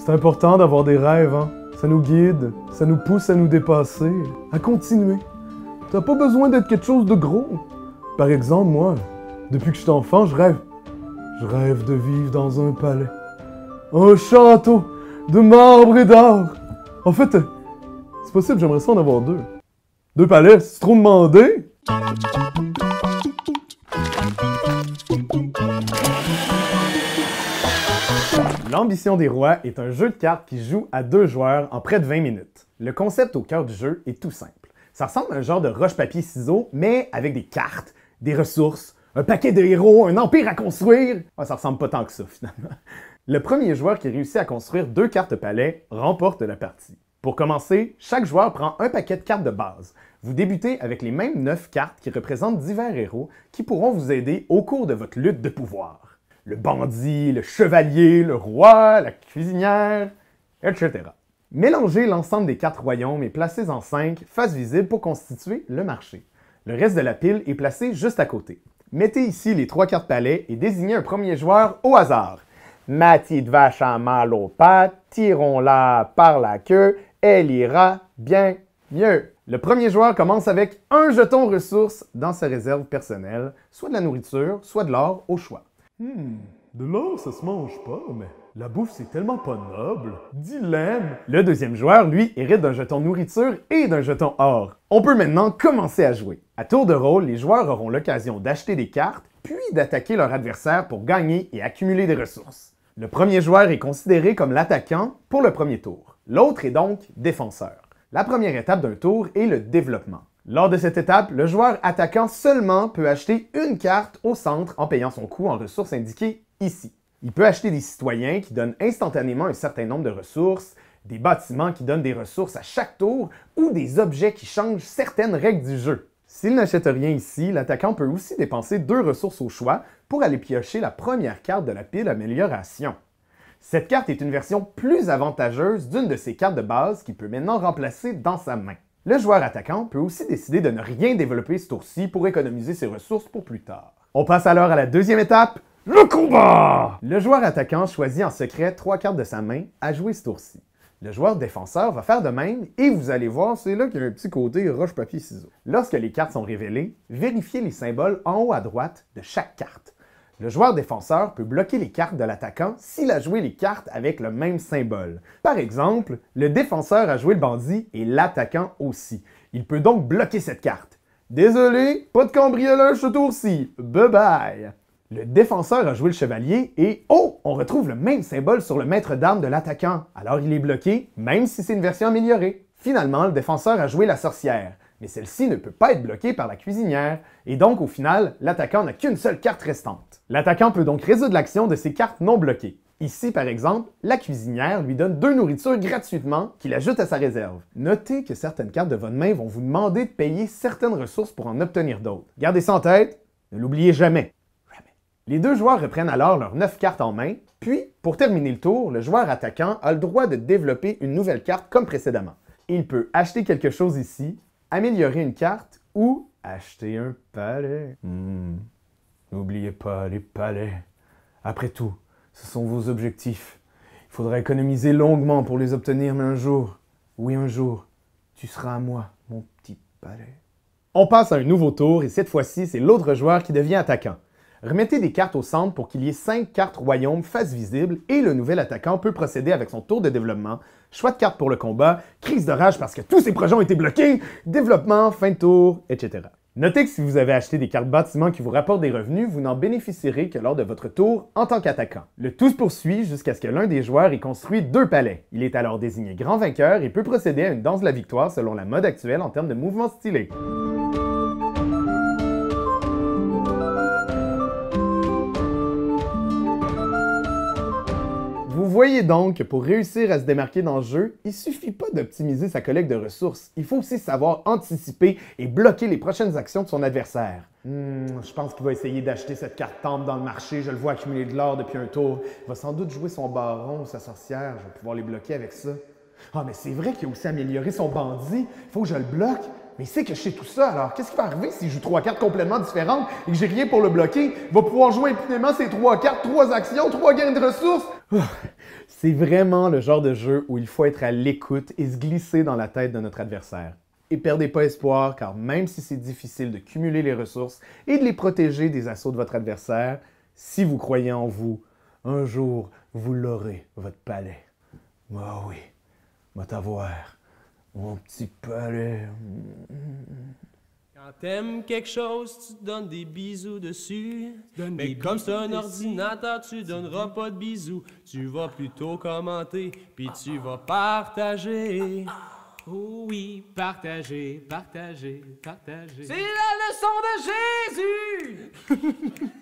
C'est important d'avoir des rêves, hein? Ça nous guide, ça nous pousse à nous dépasser, à continuer. T'as pas besoin d'être quelque chose de gros. Par exemple, moi, depuis que je suis enfant, je rêve. Je rêve de vivre dans un palais. Un château de marbre et d'or. En fait, c'est possible, j'aimerais ça en avoir deux. Deux palais, c'est trop demandé? L'Ambition des rois est un jeu de cartes qui joue à 2 joueurs en près de 20 minutes. Le concept au cœur du jeu est tout simple. Ça ressemble à un genre de roche-papier-ciseaux, mais avec des cartes, des ressources, un paquet de héros, un empire à construire. Ça ressemble pas tant que ça, finalement. Le premier joueur qui réussit à construire 2 cartes palais remporte la partie. Pour commencer, chaque joueur prend un paquet de cartes de base. Vous débutez avec les mêmes 9 cartes qui représentent divers héros qui pourront vous aider au cours de votre lutte de pouvoir. Le bandit, le chevalier, le roi, la cuisinière, etc. Mélangez l'ensemble des 4 royaumes et placez en 5 faces visibles pour constituer le marché. Le reste de la pile est placé juste à côté. Mettez ici les 3 cartes palais et désignez un premier joueur au hasard. Ma petite vache a mal aux pattes, tirons-la par la queue, elle ira bien mieux. Le premier joueur commence avec un jeton ressources dans sa réserve personnelle, soit de la nourriture, soit de l'or au choix. De l'or, ça se mange pas, mais la bouffe, c'est tellement pas noble. Dilemme! Le deuxième joueur, lui, hérite d'un jeton nourriture et d'un jeton or. On peut maintenant commencer à jouer. À tour de rôle, les joueurs auront l'occasion d'acheter des cartes, puis d'attaquer leur adversaire pour gagner et accumuler des ressources. Le premier joueur est considéré comme l'attaquant pour le premier tour. L'autre est donc défenseur. La première étape d'un tour est le développement. Lors de cette étape, le joueur attaquant seulement peut acheter une carte au centre en payant son coût en ressources indiquées ici. Il peut acheter des citoyens qui donnent instantanément un certain nombre de ressources, des bâtiments qui donnent des ressources à chaque tour ou des objets qui changent certaines règles du jeu. S'il n'achète rien ici, l'attaquant peut aussi dépenser 2 ressources au choix pour aller piocher la première carte de la pile Amélioration. Cette carte est une version plus avantageuse d'une de ses cartes de base qu'il peut maintenant remplacer dans sa main. Le joueur attaquant peut aussi décider de ne rien développer ce tour-ci pour économiser ses ressources pour plus tard. On passe alors à la deuxième étape, le combat! Le joueur attaquant choisit en secret 3 cartes de sa main à jouer ce tour-ci. Le joueur défenseur va faire de même et vous allez voir, c'est là qu'il y a un petit côté roche-papier-ciseaux. Lorsque les cartes sont révélées, vérifiez les symboles en haut à droite de chaque carte. Le joueur défenseur peut bloquer les cartes de l'attaquant s'il a joué les cartes avec le même symbole. Par exemple, le défenseur a joué le bandit et l'attaquant aussi. Il peut donc bloquer cette carte. Désolé, pas de cambriolage ce tour-ci. Bye bye! Le défenseur a joué le chevalier et oh, on retrouve le même symbole sur le maître d'armes de l'attaquant. Alors il est bloqué, même si c'est une version améliorée. Finalement, le défenseur a joué la sorcière. Mais celle-ci ne peut pas être bloquée par la cuisinière, et donc au final, l'attaquant n'a qu'une seule carte restante. L'attaquant peut donc résoudre l'action de ses cartes non bloquées. Ici, par exemple, la cuisinière lui donne 2 nourritures gratuitement qu'il ajoute à sa réserve. Notez que certaines cartes de votre main vont vous demander de payer certaines ressources pour en obtenir d'autres. Gardez ça en tête, ne l'oubliez jamais. Les 2 joueurs reprennent alors leurs 9 cartes en main, puis, pour terminer le tour, le joueur attaquant a le droit de développer une nouvelle carte comme précédemment. Il peut acheter quelque chose ici, améliorer une carte ou acheter un palais. N'oubliez pas les palais. Après tout, ce sont vos objectifs. Il faudra économiser longuement pour les obtenir, mais un jour, oui un jour, tu seras à moi, mon petit palais. On passe à un nouveau tour et cette fois-ci, c'est l'autre joueur qui devient attaquant. Remettez des cartes au centre pour qu'il y ait 5 cartes royaumes face visible et le nouvel attaquant peut procéder avec son tour de développement, choix de cartes pour le combat, crise de rage parce que tous ses projets ont été bloqués, développement, fin de tour, etc. Notez que si vous avez acheté des cartes bâtiments qui vous rapportent des revenus, vous n'en bénéficierez que lors de votre tour en tant qu'attaquant. Le tout se poursuit jusqu'à ce que l'un des joueurs ait construit 2 palais. Il est alors désigné grand vainqueur et peut procéder à une danse de la victoire selon la mode actuelle en termes de mouvements stylés. Vous voyez donc que pour réussir à se démarquer dans le jeu, il suffit pas d'optimiser sa collecte de ressources, il faut aussi savoir anticiper et bloquer les prochaines actions de son adversaire. Je pense qu'il va essayer d'acheter cette carte temple dans le marché, je le vois accumuler de l'or depuis un tour. Il va sans doute jouer son baron ou sa sorcière, je vais pouvoir les bloquer avec ça. Ah mais c'est vrai qu'il a aussi amélioré son bandit, il faut que je le bloque. Mais il sait que je sais tout ça, alors qu'est-ce qui va arriver s'il joue 3 cartes complètement différentes et que j'ai rien pour le bloquer? Il va pouvoir jouer impunément ces 3 cartes, 3 actions, 3 gains de ressources. C'est vraiment le genre de jeu où il faut être à l'écoute et se glisser dans la tête de notre adversaire. Et perdez pas espoir, car même si c'est difficile de cumuler les ressources et de les protéger des assauts de votre adversaire, si vous croyez en vous, un jour, vous l'aurez, votre palais. Ah oui, va t'avoir, mon petit palais. Quand t'aimes quelque chose, tu donnes des bisous dessus. Mais comme c'est un ordinateur, tu donneras pas de bisous. Tu vas plutôt commenter, puis tu vas partager. Oh oui, partager, partager, partager. C'est la leçon de Jésus!